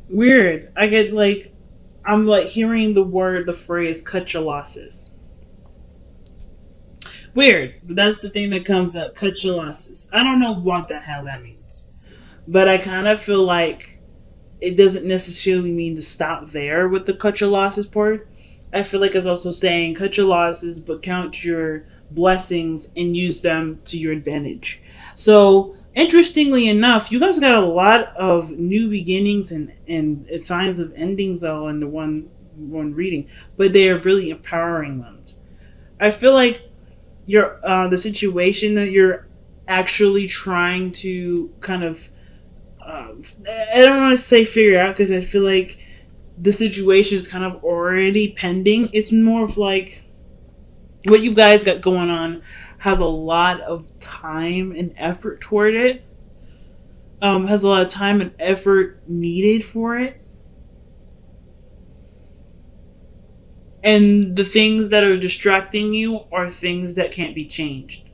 Weird. I get like, I'm like hearing the phrase cut your losses. Weird. That's the thing that comes up. Cut your losses. I don't know what the hell that means. But I kind of feel like it doesn't necessarily mean to stop there with the cut your losses part. I feel like it's also saying cut your losses, but count your blessings and use them to your advantage. So, interestingly enough, you guys got a lot of new beginnings and signs of endings all in the one reading, but they are really empowering ones. I feel like your the situation that you're actually trying to kind of I don't want to say figure out because I feel like the situation is kind of already pending. It's more of like what you guys got going on has a lot of time and effort toward it. Has a lot of time and effort needed for it. And the things that are distracting you are things that can't be changed.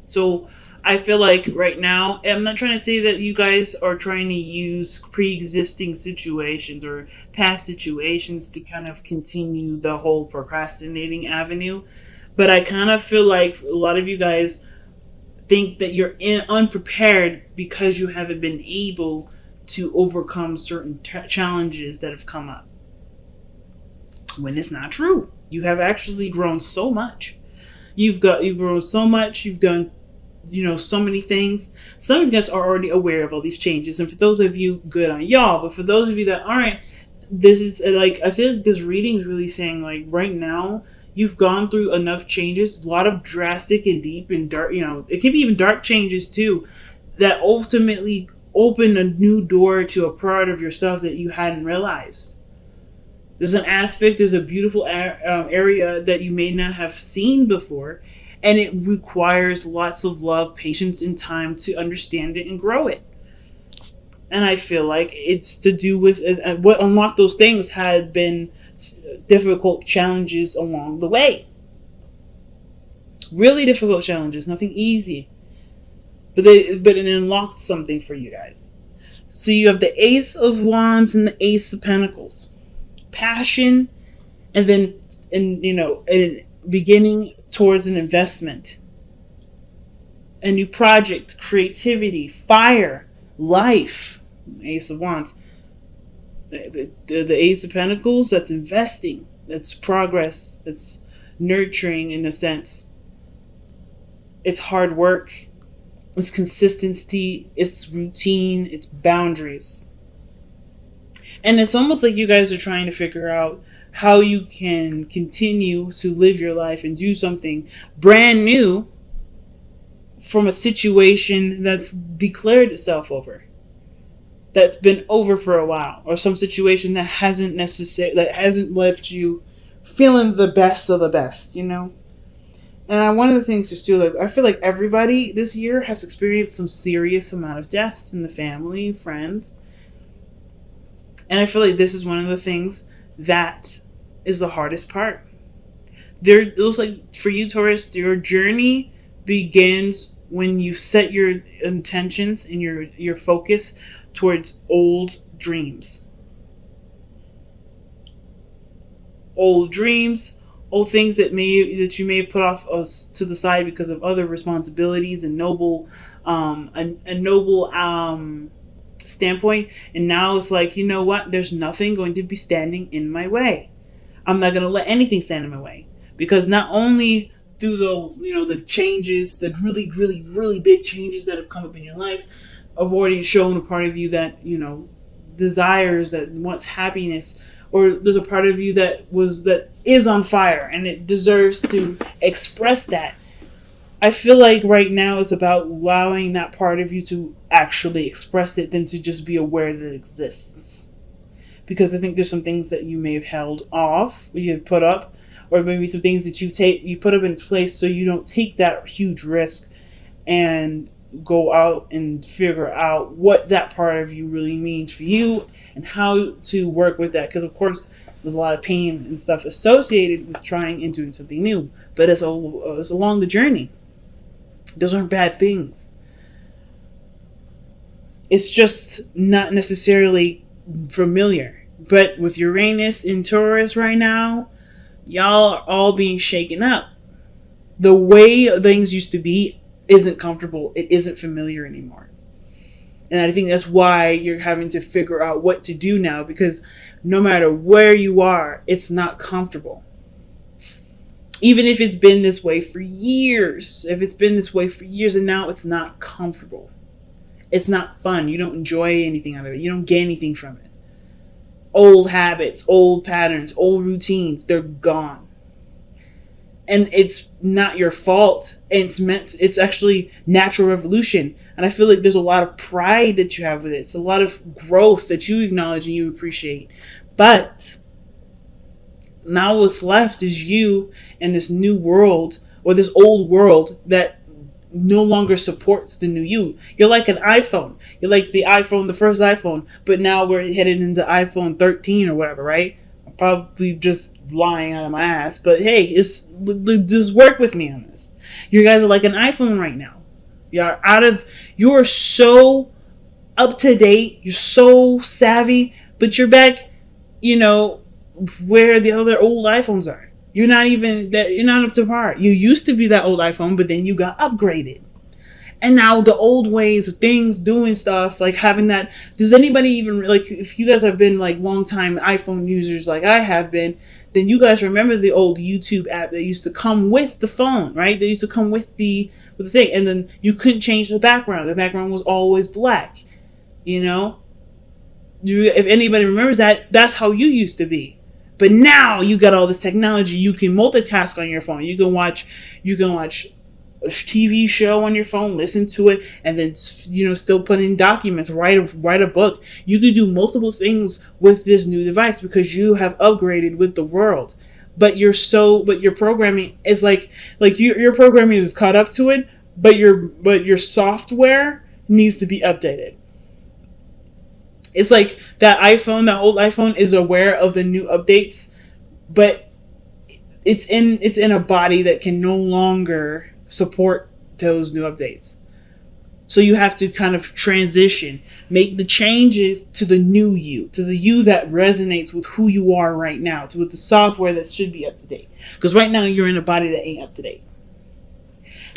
So I feel like right now, I'm not trying to say that you guys are trying to use pre existing situations or past situations to kind of continue the whole procrastinating avenue. But I kind of feel like a lot of you guys think that unprepared because you haven't been able to overcome certain challenges that have come up. When it's not true. You have actually grown so much. You've grown so much. You've done so many things. Some of you guys are already aware of all these changes, and for those of you, good on y'all. But for those of you that aren't, this is like I feel like this reading is really saying like right now you've gone through enough changes, a lot of drastic and deep and dark. It can be even dark changes too, that ultimately open a new door to a part of yourself that you hadn't realized. There's a beautiful area that you may not have seen before, and it requires lots of love, patience, and time to understand it and grow it. And I feel like it's to do with what unlocked those things had been difficult challenges along the way. Really difficult challenges, nothing easy. But it unlocked something for you guys. So you have the Ace of Wands and the Ace of Pentacles. Passion, and then a beginning towards an investment, a new project, creativity, fire, life. Ace of Wands, the Ace of Pentacles, that's investing, that's progress, that's nurturing in a sense. It's hard work, it's consistency, it's routine, it's boundaries. And it's almost like you guys are trying to figure out how you can continue to live your life and do something brand new from a situation that's declared itself over, that's been over for a while, or some situation that hasn't left you feeling the best of the best. And one of the things is too, like I feel like everybody this year has experienced some serious amount of deaths in the family, friends. And I feel like this is one of the things that is the hardest part. It looks like for you, Taurus, your journey begins when you set your intentions and your focus towards old dreams. Old dreams, old things that you may have put off to the side because of other responsibilities and a noble standpoint, and now it's like, you know what, there's nothing going to be standing in my way. I'm not going to let anything stand in my way, because not only through the changes, the really really really big changes that have come up in your life, have already shown a part of you that desires, that wants happiness, or there's a part of you that is on fire and it deserves to express that. I feel like right now it's about allowing that part of you to actually express it than to just be aware that it exists. Because I think there's some things that you may have held off, you have put up, or maybe some things that you put up in its place so you don't take that huge risk and go out and figure out what that part of you really means for you and how to work with that. Because of course there's a lot of pain and stuff associated with trying and doing something new, but it's along the journey. Those aren't bad things. It's just not necessarily familiar. But with Uranus in Taurus right now, y'all are all being shaken up. The way things used to be isn't comfortable. It isn't familiar anymore. And I think that's why you're having to figure out what to do now, because no matter where you are, it's not comfortable. Even if it's been this way for years, and now it's not comfortable. It's not fun. You don't enjoy anything out of it. You don't get anything from it. Old habits, old patterns, old routines, they're gone. And it's not your fault. It's actually natural evolution. And I feel like there's a lot of pride that you have with it. It's a lot of growth that you acknowledge and you appreciate. But now what's left is you and this new world, or this old world that no longer supports the new you. You're like an iPhone. You're like the first iPhone, but now we're headed into iPhone 13 or whatever, right? I'm probably just lying out of my ass, but hey, just work with me on this. You guys are like an iPhone right now. You're so up to date, you're so savvy, but you're back, where the other old iPhones are. You're not up to par. You used to be that old iPhone, but then you got upgraded. And now the old ways of things, doing stuff, like having that. Does anybody even, like, if you guys have been like long time iPhone users like I have been, then you guys remember the old YouTube app that used to come with the phone, right? They used to come with the thing, and then you couldn't change the background. The background was always black. If anybody remembers that, that's how you used to be. But now you got all this technology. You can multitask on your phone. You can watch a TV show on your phone, listen to it, and then still put in documents, write a book. You can do multiple things with this new device because you have upgraded with the world. But your programming is like your programming is caught up to it, but your software needs to be updated. It's like that old iPhone is aware of the new updates, but it's in a body that can no longer support those new updates. So you have to kind of transition, make the changes to the new you, to the you that resonates with who you are right now, with the software that should be up to date. Because right now you're in a body that ain't up to date.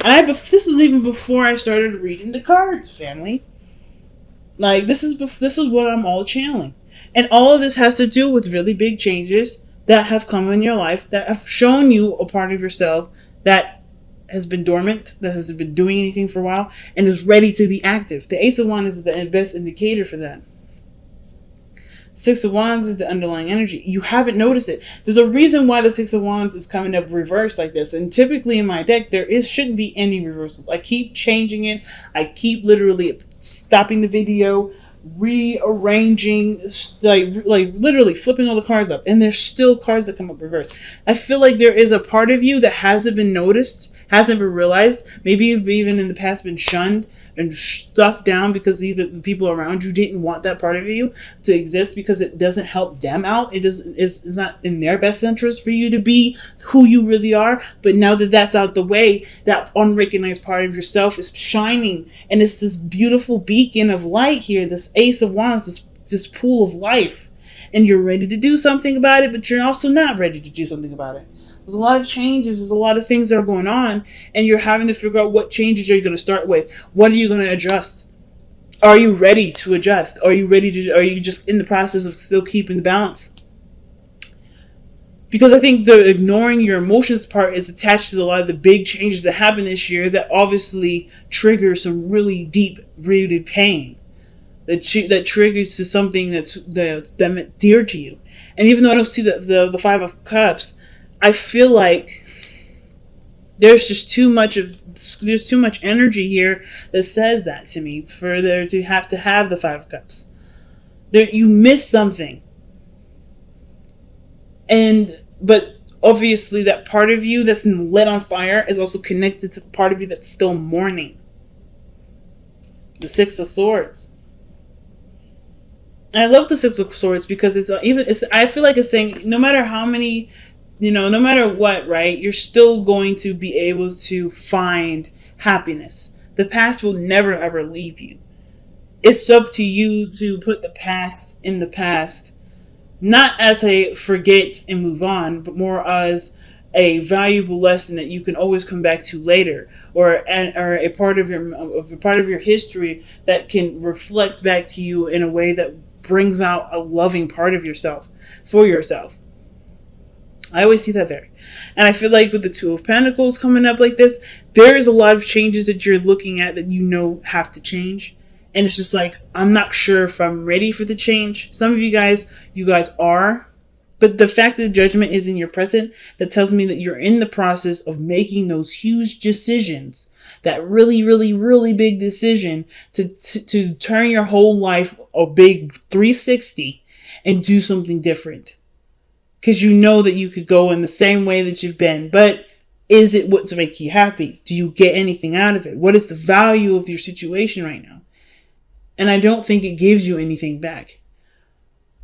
And this is even before I started reading the cards, family. Like, this is what I'm all channeling. And all of this has to do with really big changes that have come in your life, that have shown you a part of yourself that has been dormant, that hasn't been doing anything for a while, and is ready to be active. The Ace of Wands is the best indicator for that. Six of Wands is the underlying energy. You haven't noticed it. There's a reason why the Six of Wands is coming up reversed like this. And typically in my deck, shouldn't be any reversals. I keep changing it. I keep literally stopping the video, rearranging, like literally flipping all the cards up. And there's still cards that come up reversed. I feel like there is a part of you that hasn't been noticed, hasn't been realized. Maybe you've even in the past been shunned and stuffed down because the people around you didn't want that part of you to exist because it doesn't help them out. It's not in their best interest for you to be who you really are. But now that that's out the way, that unrecognized part of yourself is shining, and it's this beautiful beacon of light here, this Ace of Wands, this pool of life. And you're ready to do something about it, but you're also not ready to do something about it. There's a lot of changes. There's a lot of things that are going on, and you're having to figure out what changes are you going to start with. What are you going to adjust? Are you ready to adjust? Are you just in the process of still keeping the balance? Because I think the ignoring your emotions part is attached to a lot of the big changes that happen this year that obviously trigger some really deep-rooted pain. That triggers to something that's dear to you. And even though I don't see the Five of Cups, I feel like there's too much energy here that says that to me for there to have the Five of Cups. You miss something. But obviously that part of you that's lit on fire is also connected to the part of you that's still mourning. The Six of Swords. I love the Six of Swords because I feel like it's saying no matter how many, no matter what, right, you're still going to be able to find happiness. The past will never ever leave you. It's up to you to put the past in the past, not as a forget and move on, but more as a valuable lesson that you can always come back to later, or a part of your history that can reflect back to you in a way that brings out a loving part of yourself for yourself. I always see that there. And I feel like with the Two of Pentacles coming up like this, there's a lot of changes that you're looking at that you know have to change. And it's just like, I'm not sure if I'm ready for the change. Some of you guys are. But the fact that Judgment is in your present, that tells me that you're in the process of making those huge decisions. That really, really, really big decision to turn your whole life a big 360 and do something different. Because you know that you could go in the same way that you've been. But is it what's make you happy? Do you get anything out of it? What is the value of your situation right now? And I don't think it gives you anything back.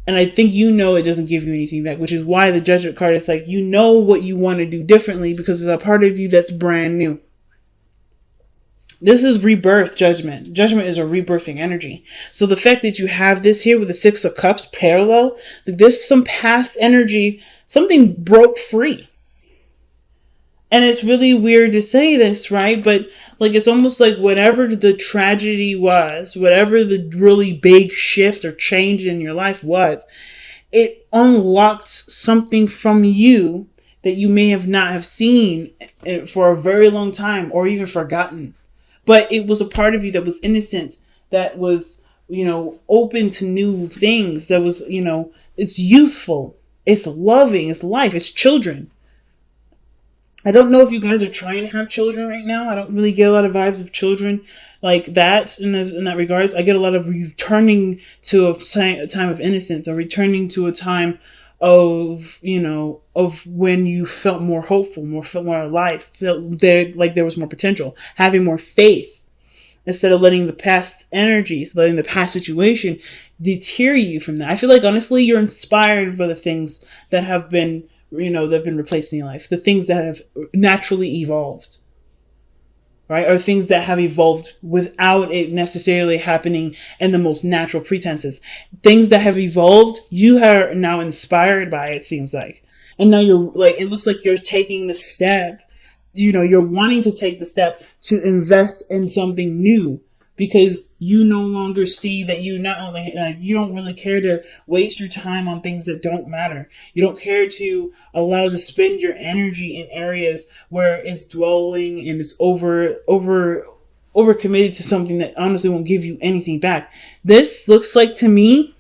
And I think you know it doesn't give you anything back, which is why the Judgment card is like, you know what you want to do differently because there's a part of you that's brand new. This is rebirth, Judgment. Judgment is a rebirthing energy. So the fact that you have this here with the Six of Cups parallel, this some past energy, something broke free. And it's really weird to say this, right? But like, it's almost like whatever the tragedy was, whatever the really big shift or change in your life was, it unlocked something from you that you may have not have seen for a very long time or even forgotten. But it was a part of you that was innocent, that was, open to new things, that was, it's youthful, it's loving, it's life, it's children. I don't know if you guys are trying to have children right now. I don't really get a lot of vibes of children like that in that regards. I get a lot of returning to a time of innocence, or returning to a time of, of when you felt more hopeful, felt more alive, felt there was more potential, having more faith, instead of letting the past energies, letting the past situation deter you from that. I feel like, honestly, you're inspired by the things that have been, that have been replaced in your life, the things that have naturally evolved, right? Or things that have evolved without it necessarily happening in the most natural pretenses. Things that have evolved, you are now inspired by, it seems like. And now you're like, it looks like you're taking the step, you're wanting to take the step to invest in something new, because you no longer see that you not only, you don't really care to waste your time on things that don't matter. You don't care to allow to spend your energy in areas where it's dwelling and it's over committed to something that honestly won't give you anything back. This looks like, to me,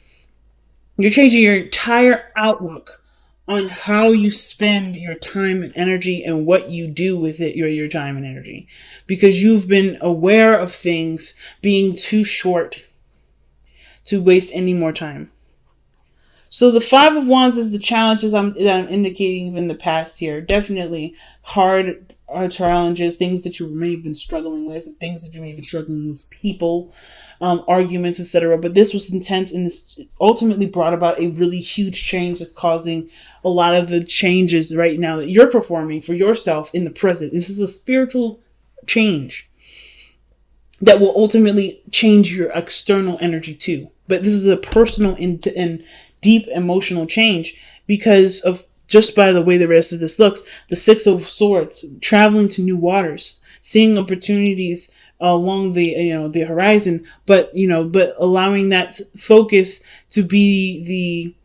you're changing your entire outlook on how you spend your time and energy and what you do with it, your time and energy, because you've been aware of things being too short to waste any more time. So the Five of Wands is the challenges that I'm indicating in the past here. Definitely hard challenges, things that you may have been struggling with, things that you may have been struggling with, people, arguments, etc. But this was intense, and this ultimately brought about a really huge change that's causing a lot of the changes right now that you're performing for yourself in the present. This is a spiritual change that will ultimately change your external energy too. But this is a personal and deep emotional change because of, just by the way the rest of this looks, the Six of Swords, traveling to new waters, seeing opportunities along the horizon, but allowing that focus to be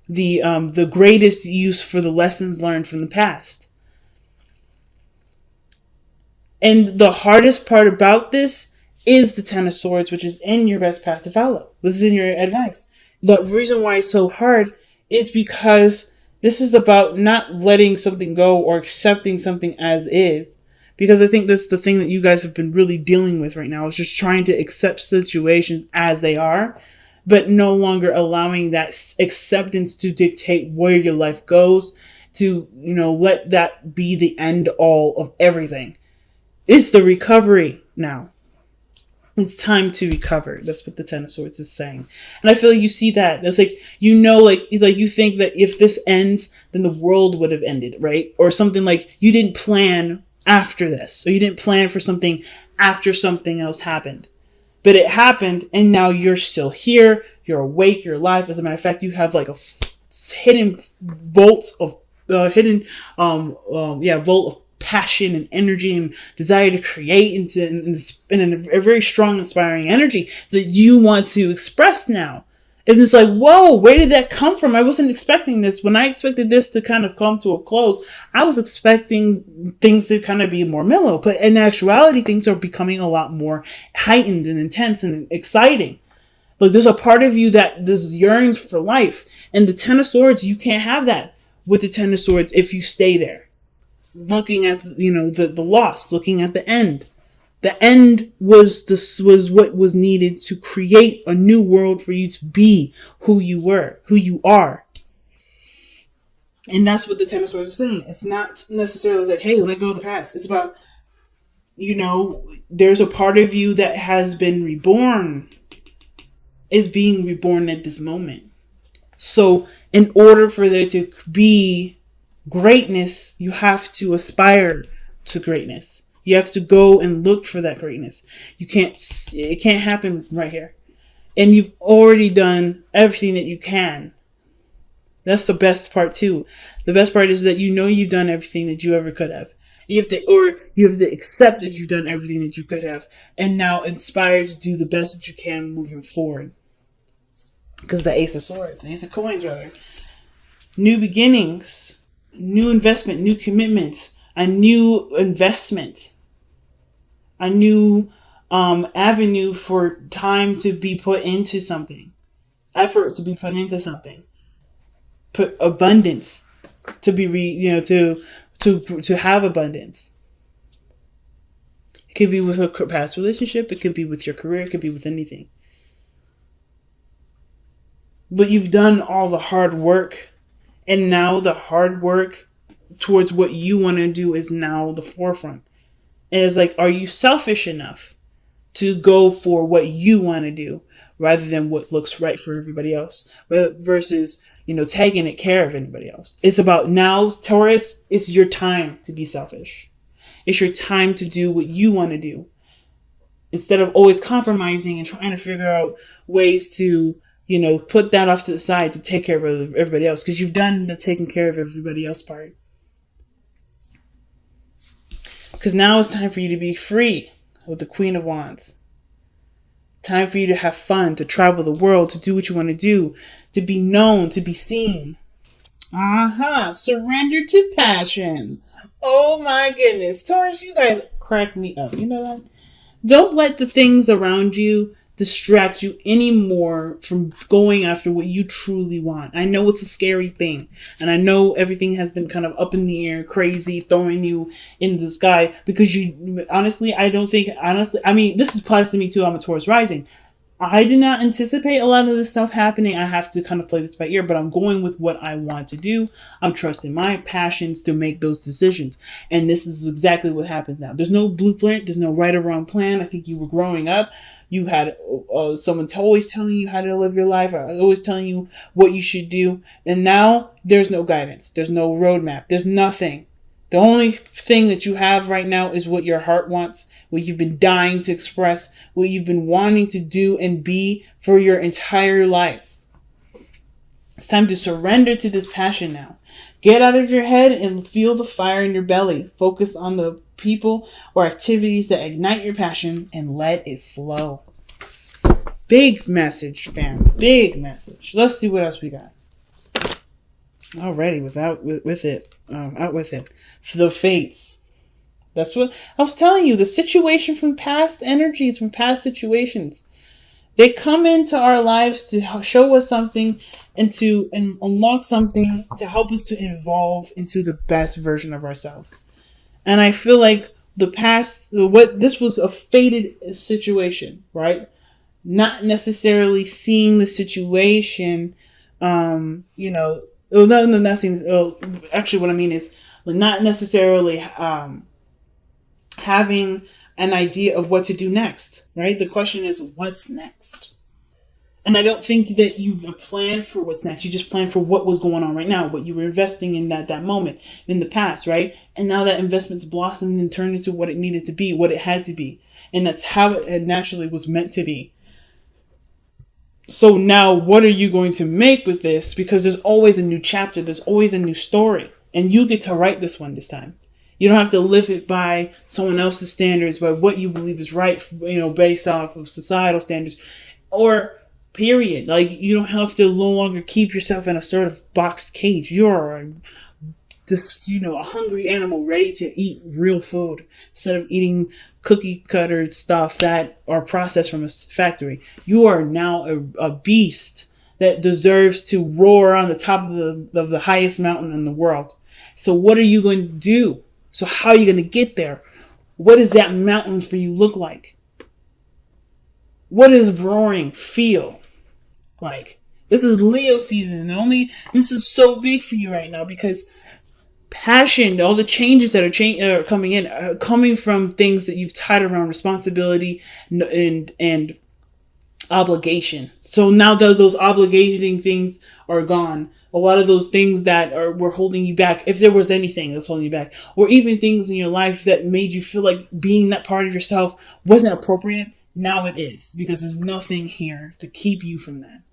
the greatest use for the lessons learned from the past. And the hardest part about this is the Ten of Swords, which is in your best path to follow. This is in your advice. The reason why it's so hard is because this is about not letting something go or accepting something as is. Because I think that's the thing that you guys have been really dealing with right now, is just trying to accept situations as they are, but no longer allowing that acceptance to dictate where your life goes, to, let that be the end all of everything. It's the recovery now. It's time to recover. That's what the Ten of Swords is saying. And I feel like you see that. It's like, like you think that if this ends, then the world would have ended, right? Or something like you didn't plan after this. Or you didn't plan for something after something else happened. But it happened, and now you're still here. You're awake. You're alive. As a matter of fact, you have like a hidden volts of vault of passion and energy and desire to create in a very strong, inspiring energy that you want to express now. And it's like, whoa, where did that come from? I wasn't expecting this. When I expected this to kind of come to a close, I was expecting things to kind of be more mellow. But in actuality, things are becoming a lot more heightened and intense and exciting. Like, there's a part of you that just yearns for life. And the Ten of Swords, you can't have that with the Ten of Swords if you stay there. Looking at, the loss, looking at the end. The end was what was needed to create a new world for you to be who you are. And that's what the Ten of Swords is saying. It's not necessarily like, hey, let go of the past. It's about, there's a part of you that has been reborn, is being reborn at this moment. So in order for there to be greatness, you have to aspire to greatness. You have to go and look for that greatness. It can't happen right here. And you've already done everything that you can. That's the best part too. The best part is that you've done everything that you ever could have. You have to accept that you've done everything that you could have, and now inspire to do the best that you can moving forward. Because the Ace of Coins rather. New beginnings, new investment, new commitments, a new investment, a new avenue for time to be put into something, effort to be put into something, put abundance to be to have abundance. It could be with a past relationship. It could be with your career. It could be with anything. But you've done all the hard work, and now the hard work towards what you want to do is now the forefront. And it's like, are you selfish enough to go for what you want to do rather than what looks right for everybody else, versus, taking care of anybody else? It's about now, Taurus, it's your time to be selfish. It's your time to do what you want to do, instead of always compromising and trying to figure out ways to, put that off to the side to take care of everybody else, because you've done the taking care of everybody else part. Because now it's time for you to be free with the Queen of Wands. Time for you to have fun, to travel the world, to do what you want to do, to be known, to be seen. Surrender to passion. Oh my goodness. Taurus, you guys crack me up. You know that? Don't let the things around you distract you anymore from going after what you truly want. I know it's a scary thing, and I know everything has been kind of up in the air, crazy, throwing you in the sky, because this applies to me too. I'm a Taurus rising. I did not anticipate a lot of this stuff happening. I have to kind of play this by ear, but I'm going with what I want to do. I'm trusting my passions to make those decisions. And this is exactly what happens now. There's no blueprint. There's no right or wrong plan. I think you were growing up. You had someone always telling you how to live your life, or always telling you what you should do. And now there's no guidance. There's no roadmap. There's nothing. The only thing that you have right now is what your heart wants, what you've been dying to express, what you've been wanting to do and be for your entire life. It's time to surrender to this passion now. Get out of your head and feel the fire in your belly. Focus on the people or activities that ignite your passion and let it flow. Big message, fam. Big message. Let's see what else we got. Alrighty, out with it. For the fates. That's what I was telling you. The situation from past energies, from past situations, they come into our lives to show us something and to unlock something to help us to evolve into the best version of ourselves. And I feel like this was a fated situation, right? Not necessarily seeing the situation, actually what I mean is not necessarily having an idea of what to do next, right? The question is, what's next? And I don't think that you've planned for what's next. You just planned for what was going on right now, what you were investing in that moment in the past, right? And now that investment's blossomed and turned into what it needed to be, what it had to be. And that's how it naturally was meant to be. So now what are you going to make with this? Because there's always a new chapter. There's always a new story. And you get to write this one this time. You don't have to live it by someone else's standards, by what you believe is right, based off of societal standards, or period. Like, you don't have to no longer keep yourself in a sort of boxed cage. You're just, a hungry animal ready to eat real food instead of eating cookie cutter stuff that are processed from a factory. You are now a beast that deserves to roar on the top of the highest mountain in the world. So what are you going to do? So how are you going to get there? What does that mountain for you look like? What does roaring feel like? This is Leo season, and this is so big for you right now because passion, all the changes that are coming in, are coming from things that you've tied around responsibility and obligation. So now that those obligating things are gone, a lot of those things that were holding you back, if there was anything that's holding you back, or even things in your life that made you feel like being that part of yourself wasn't appropriate, now it is, because there's nothing here to keep you from that.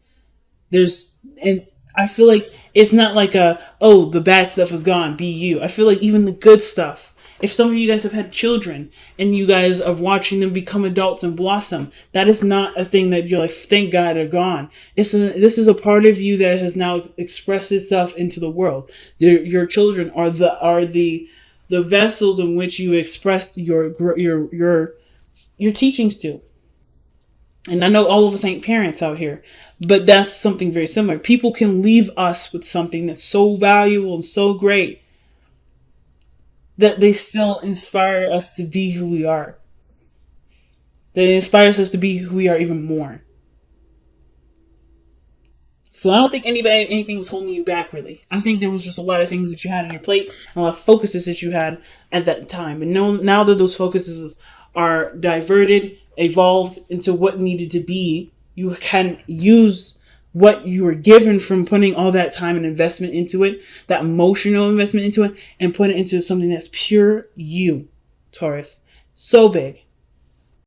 And I feel like it's not like the bad stuff is gone, be you. I feel like even the good stuff, if some of you guys have had children and you guys are watching them become adults and blossom, that is not a thing that you're like, thank God they're gone. This is a part of you that has now expressed itself into the world. Your children are the vessels in which you expressed your teachings to. And I know all of us ain't parents out here, but that's something very similar. People can leave us with something that's so valuable and so great that they still inspire us to be who we are. That inspires us to be who we are even more. So I don't think anything was holding you back, really. I think there was just a lot of things that you had on your plate, and a lot of focuses that you had at that time. And now that those focuses are diverted, evolved into what needed to be, you can use what you were given from putting all that time and investment into it, that emotional investment into it, and put it into something that's pure you, Taurus. So big.